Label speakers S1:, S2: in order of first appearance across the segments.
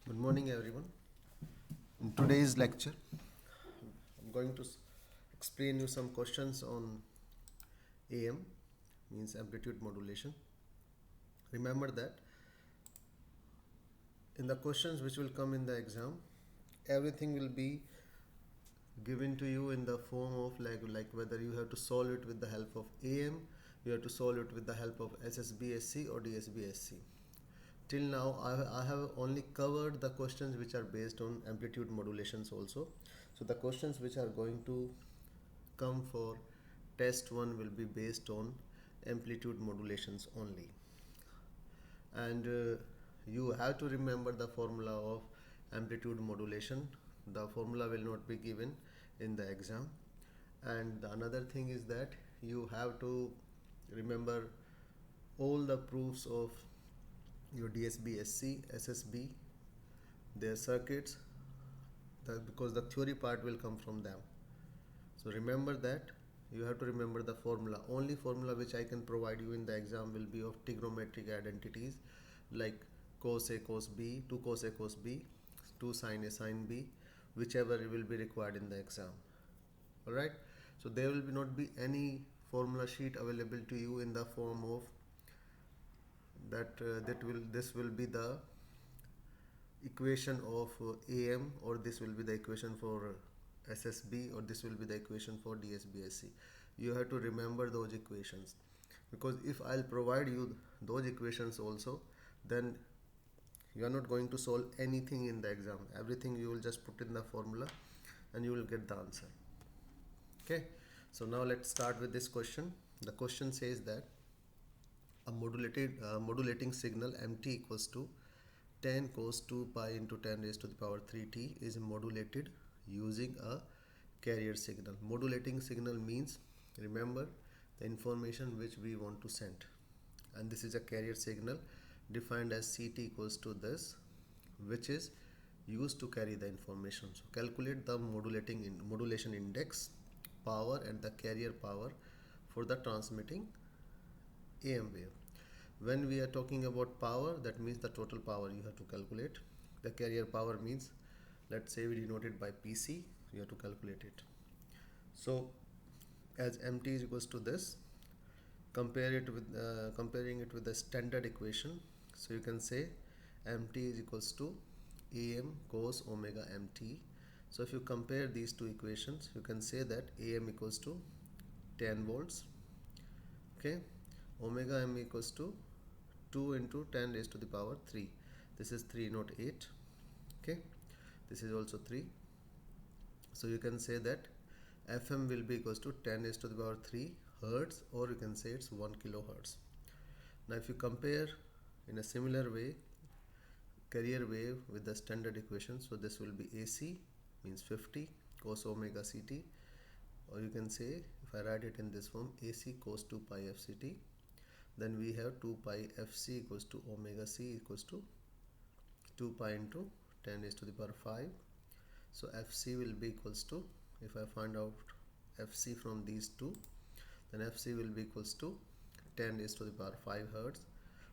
S1: Good morning, everyone. In today's lecture, I'm going to explain you some questions on AM, means amplitude modulation. Remember that in the questions which will come in the exam, everything will be given to you in the form of like whether you have to solve it with the help of AM, you have to solve it with the help of SSBSC or DSBSC. Till now I have only covered the questions which are based on amplitude modulations also. So the questions which are going to come for test 1 will be based on amplitude modulations only, and you have to remember the formula of amplitude modulation. The formula will not be given in the exam. And the another thing is that you have to remember all the proofs of your DSB-SC, SSB, their circuits, because the theory part will come from them. So remember that you have to remember the formula. Only formula which I can provide you in the exam will be of trigonometric identities like cos A cos B, 2 cos A cos B, 2 sin A sin B, whichever will be required in the exam. Alright, so there will not be any formula sheet available to you in the form of this will be the equation of AM, or this will be the equation for SSB, or this will be the equation for DSBSC. You have to remember those equations, because if I'll provide you those equations also, then you are not going to solve anything in the exam. Everything you will just put in the formula and you will get the answer. Okay, so now let's start with this question. The question says that a modulating signal mt equals to 10 cos 2 pi into 10 raised to the power 3t is modulated using a carrier signal. Modulating signal means, remember, the information which we want to send, and this is a carrier signal defined as Ct equals to this, which is used to carry the information. So calculate the modulation index, power, and the carrier power for the transmitting AM wave. When we are talking about power, that means the total power you have to calculate. The carrier power means, let's say we denote it by PC, you have to calculate it. So as mt is equals to this, comparing it with the standard equation, so you can say mt is equals to am cos omega mt. So if you compare these two equations, you can say that am equals to 10 volts, okay, omega m equals to 2 into 10 raised to the power 3. This is 3, not 8. Okay, this is also 3. So you can say that Fm will be equals to 10 raised to the power 3 hertz, or you can say it's 1 kilohertz. Now if you compare in a similar way carrier wave with the standard equation, so this will be AC, means 50 cos omega Ct, or you can say, if I write it in this form, AC cos 2 pi FCT, then we have 2 pi Fc equals to omega C equals to 2 pi into 10 raised to the power 5. So Fc will be equals to, if I find out Fc from these two, then Fc will be equals to 10 raised to the power 5 hertz,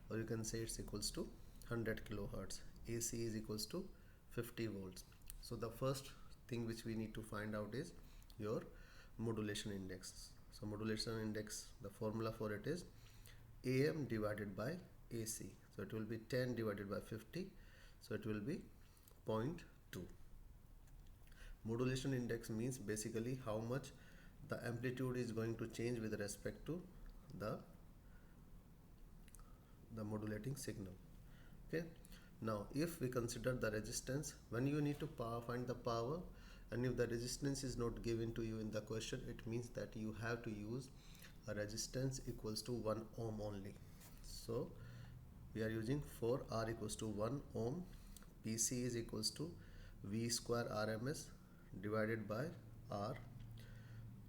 S1: or you can say it's equals to 100 kilohertz. AC is equals to 50 volts. So the first thing which we need to find out is your modulation index. So modulation index, the formula for it is AM divided by AC. So it will be 10 divided by 50, so it will be 0.2. Modulation index means basically how much the amplitude is going to change with respect to the modulating signal. Okay, now if we consider the resistance, when you need to find the power, and if the resistance is not given to you in the question, it means that you have to use a resistance equals to 1 ohm only. So we are using for R equals to 1 ohm, PC is equals to V square RMS divided by R.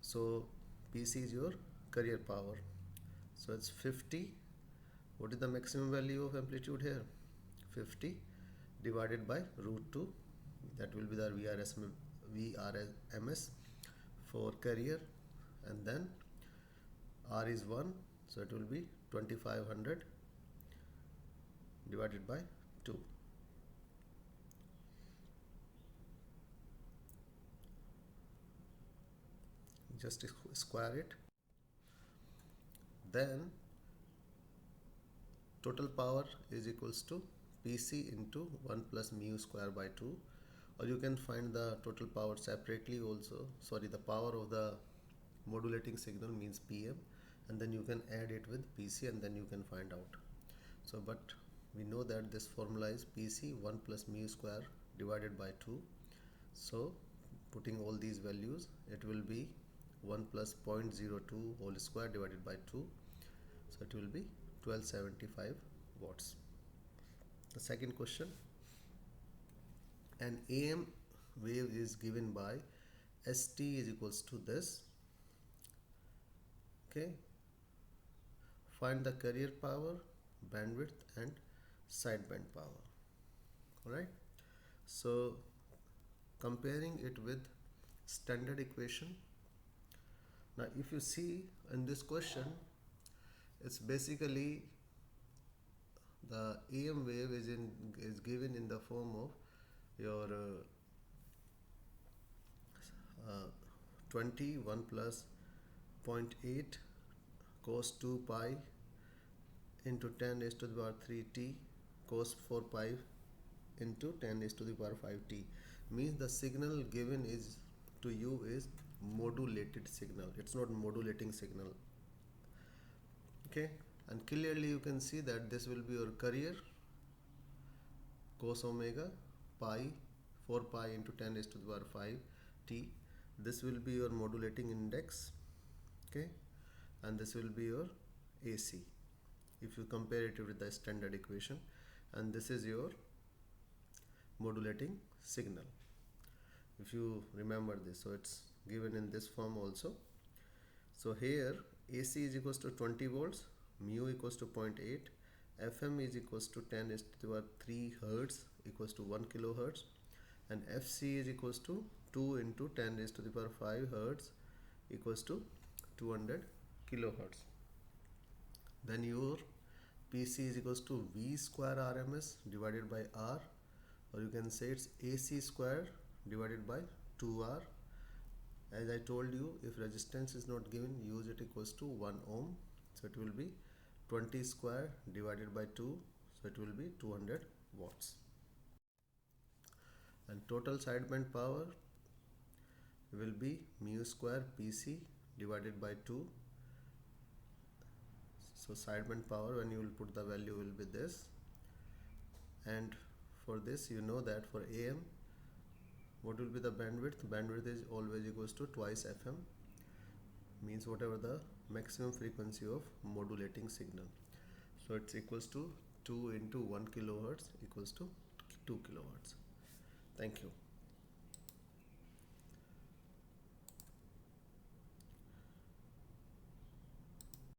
S1: So PC is your carrier power, so it's 50. What is the maximum value of amplitude here? 50 divided by root 2, that will be the VRMS for carrier, and then R is 1, so it will be 2500 divided by 2. just square it. Then total power is equals to PC into 1 plus mu square by 2, or you can find the total power separately also. Sorry, the power of the modulating signal means PM, and then you can add it with PC and then you can find out. So but we know that this formula is PC 1 plus mu square divided by 2. So putting all these values, it will be 1 plus 0.02 whole square divided by 2. So it will be 1275 watts. The second question, an AM wave is given by ST is equals to this. Okay, find the carrier power, bandwidth and sideband power. Alright, so comparing it with standard equation. Now if you see in this question, it's basically the AM wave is given in the form of your 21 plus 0.8 cos 2 pi into 10 raised to the power 3t cos 4 pi into 10 raised to the power 5t, means the signal given is to you is modulated signal, it's not modulating signal. Okay, and clearly you can see that this will be your carrier cos omega pi 4 pi into 10 raised to the power 5 t. This will be your modulating index. Okay, and this will be your AC if you compare it with the standard equation, and this is your modulating signal if you remember this. So it's given in this form also. So here AC is equals to 20 volts, mu equals to 0.8, FM is equals to 10 raised to the power 3 hertz equals to 1 kilohertz, and FC is equals to 2 into 10 raised to the power 5 hertz equals to 200 kilohertz. Then your PC is equals to V square RMS divided by R, or you can say it's AC square divided by 2R. As I told you, if resistance is not given, use it equals to 1 ohm. So it will be 20 square divided by 2, so it will be 200 watts. And total sideband power will be mu square PC divided by 2. So sideband power, when you will put the value, will be this. And for this, you know that for AM, what will be the bandwidth? Bandwidth is always equals to twice FM, means whatever the maximum frequency of modulating signal. So it's equals to 2 into 1 kilohertz equals to 2 kilohertz. Thank you.